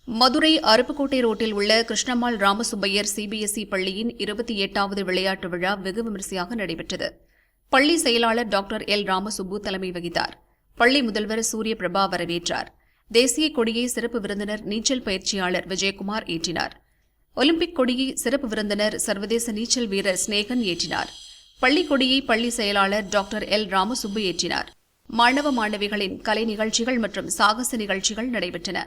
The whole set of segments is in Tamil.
மதுரை அருப்புக்கோட்டை ரோட்டில் உள்ள கிருஷ்ணம்மாள் ராமசுப்பையர் சிபிஎஸ்இ பள்ளியின் 28வது விளையாட்டு விழா வெகு விமரிசையாக நடைபெற்றது. பள்ளி செயலாளர் டாக்டர் எல் ராமசுப்பு தலைமை வகித்தார். பள்ளி முதல்வர் சூரியபிரபா வரவேற்றார். தேசிய கொடியை சிறப்பு விருந்தினர் நீச்சல் பயிற்சியாளர் விஜயகுமார் ஏற்றினார். ஒலிம்பிக் கொடியை சிறப்பு விருந்தினர் சர்வதேச நீச்சல் வீரர் ஸ்நேகன் ஏற்றினார். பள்ளி கொடியை பள்ளி செயலாளர் டாக்டர் எல் ராமசுப்பு ஏற்றினார். மாணவ மாணவிகளின் கலை நிகழ்ச்சிகள் மற்றும் சாகச நிகழ்ச்சிகள் நடைபெற்றன.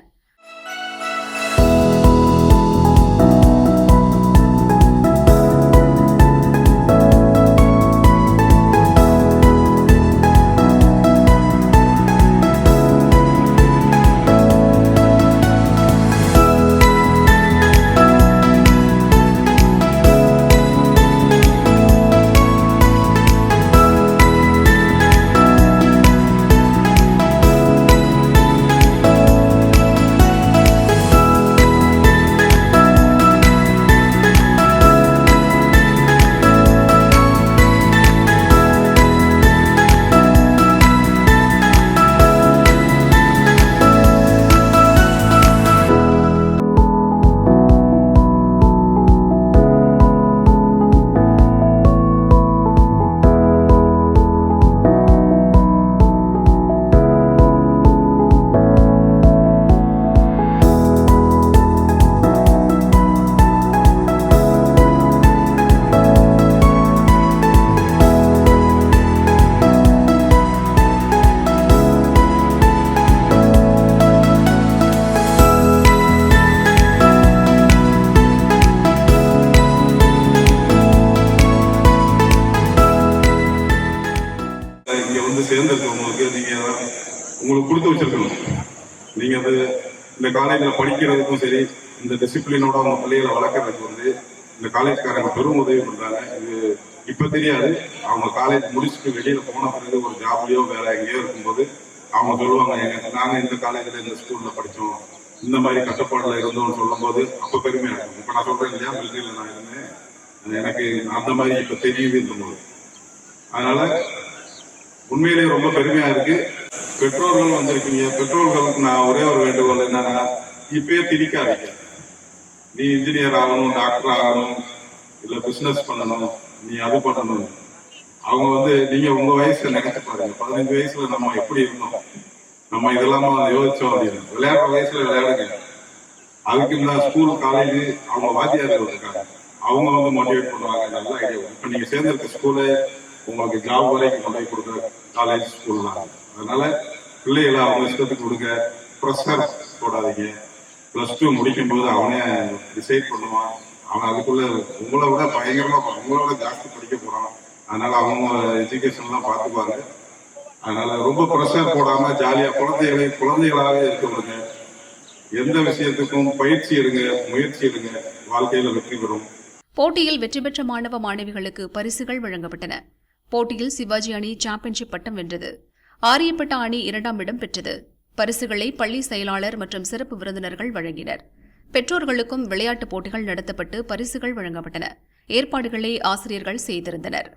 சேர்ந்திருக்கவங்களுக்கு நீங்க உங்களுக்கு கொடுத்து வச்சிருக்கணும். நீங்க அது இந்த காலேஜில் படிக்கிறதுக்கும் சரி, இந்த டிசிப்ளினோட அவங்க பிள்ளைகளை வளர்க்கறதுக்கு இந்த காலேஜ்காரங்க பெரும் உதவி பண்றாங்க. இது இப்ப தெரியாது, அவங்க காலேஜ் முடிச்சுட்டு வெளியில போன பிறகு ஒரு ஜாப்லயோ வேற எங்கேயோ இருக்கும்போது அவங்க சொல்லுவாங்க, நாங்க இந்த காலேஜ்ல இந்த ஸ்கூல்ல படிச்சோம், இந்த மாதிரி கஷ்டப்பாடுல இருந்தோம்னு சொல்லும் போது அப்ப பெருமையா இருக்கும். இப்ப நான் சொல்றேன் இல்லையா, மிலிட்டரியில நான் இருந்தேன், எனக்கு அந்த மாதிரி இப்ப தெரியுதுன்னு போது, அதனால உண்மையிலேயே ரொம்ப பெருமையா இருக்கு. பெற்றோர்கள் வந்திருக்கீங்க, பெற்றோர்களுக்கு நான் ஒரே ஒரு வேண்டுகோள் என்னன்னா, இப்பயே திணிக்காதீங்க. நீ இன்ஜினியர் ஆகணும், டாக்டர் ஆகணும், இல்ல பிசினஸ் பண்ணணும், நீ அது பண்ணணும். அவங்க நீங்க உங்க வயசுல நினைச்சு பாருங்க, 15 வயசுல நம்ம எப்படி இருந்தோம், நம்ம இதெல்லாம் யோசிச்சோம் அப்படின்னு. விளையாடுற வயசுல விளையாடுங்க. அதுக்கு இந்த ஸ்கூல் காலேஜ் அவங்க வாத்தியார்கள் இருக்காங்க, அவங்க மோட்டிவேட் பண்ணுவாங்க. நல்ல ஐடியா. இப்ப நீங்க சேர்ந்திருக்க ஸ்கூலு உங்களுக்கு ஜாப் வரைக்கும் கொண்டு போய் கொடுக்குற காலேஜ் ஸ்கூல் தான். அதனால பிள்ளைகளை அவங்க இஷ்டத்துக்கு கொடுங்க, ப்ரெஷர் போடாதீங்க. +2 முடிக்கும் போது அவனே டிசைட் பண்ணுவான், அவன் அதுக்குள்ள உங்களை விட பயங்கரமா உங்களை விட ஜாஸ்தி படிக்க போறான். அதனால அவங்க எஜுகேஷன்லாம் பார்த்துப்பாங்க. அதனால ரொம்ப ப்ரெஷர் போடாம ஜாலியா குழந்தைகளாகவே இருக்க விடுங்க. எந்த விஷயத்துக்கும் பயிற்சி எடுங்க, முயற்சி எடுங்க, வாழ்க்கையில வெற்றி பெறும். போட்டியில் வெற்றி பெற்ற மாணவ மாணவிகளுக்கு பரிசுகள் வழங்கப்பட்டன. போட்டியில் சிவாஜி அணி சாம்பியன்ஷிப் பட்டம் வென்றது. ஆரியப்பட்டா அணி 2ஆம் இடம் பெற்றது. பரிசுகளை பள்ளி செயலாளர் மற்றும் சிறப்பு விருந்தினர்கள் வழங்கினர். பெற்றோர்களுக்கும் விளையாட்டுப் போட்டிகள் நடத்தப்பட்டு பரிசுகள் வழங்கப்பட்டன. ஏற்பாடுகளை ஆசிரியர்கள் செய்திருந்தனர்.